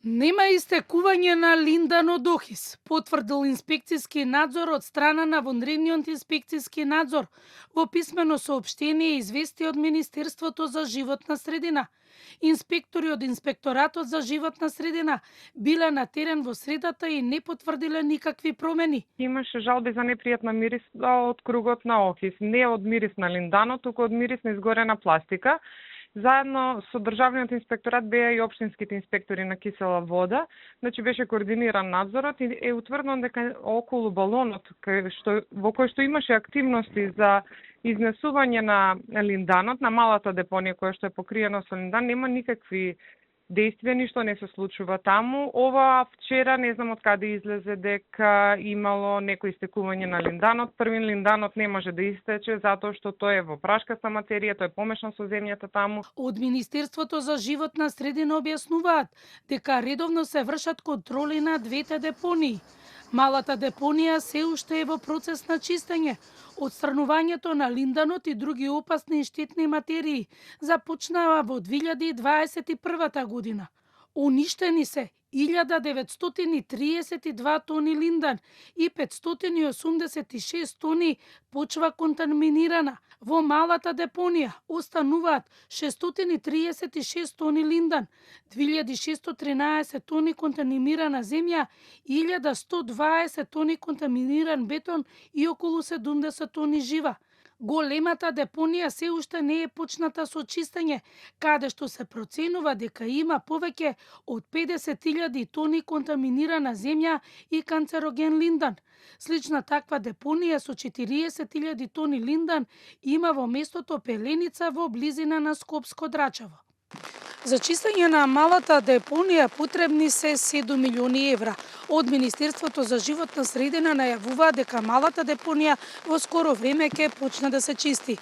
Нема истекување на Линдан од Охис, потврдил инспекцијски надзор од страна на вонредниот инспекцијски надзор. Во писмено соопштение извести од Министерството за животна средина. Инспектори од Инспекторатот за животна средина биле на терен во средата и не потврдиле никакви промени. Имаше жалби за непријатна мирис од кругот на Охис, не од мирис на линданот, туку од мирис на изгорена пластика. Заедно со Државниот инспекторат беа и општинските инспектори на кисела вода, значи беше координиран надзорот и е утврдено дека околу балонот во кој што имаше активности за изнесување на линданот, на малата депонија која што е покриена со линдан, нема никакви действија, ништо не се случува таму. Ова вчера не знам од каде излезе дека имало некој истекување на линданот. Првин линданот не може да истече затоа што тој е во прашкаста материја, тој е помешан со земјата таму. Од Министерството за животна средина објаснуваат дека редовно се вршат контроли на двете депонии. Малата депонија се уште е во процес на чистење. Отстранувањето на линданот и други опасни и штетни материи започнава во 2021 година. Уништени се 1932 тони линдан и 586 тони почва контаминирана. Во малата депонија остануваат 636 тони линдан, 2613 тони контаминирана земја, 1120 тони контаминиран бетон и околу 70 тони жива. Големата депонија се уште не е почната со чистење, каде што се проценува дека има повеќе од 50.000 тони контаминирана земја и канцероген линдан. Слична таква депонија со 40.000 тони линдан има во местото Пеленица во близина на Скопско Драчево. За чистење на малата депонија потребни се 7 милиони евра. Од Министерството за животна средина најавува дека малата депонија во скоро време ќе почне да се чисти.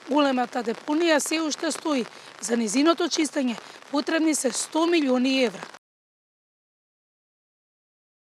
Големата депонија се уште стои. За незиното чистење потребни се 100 милиони евра.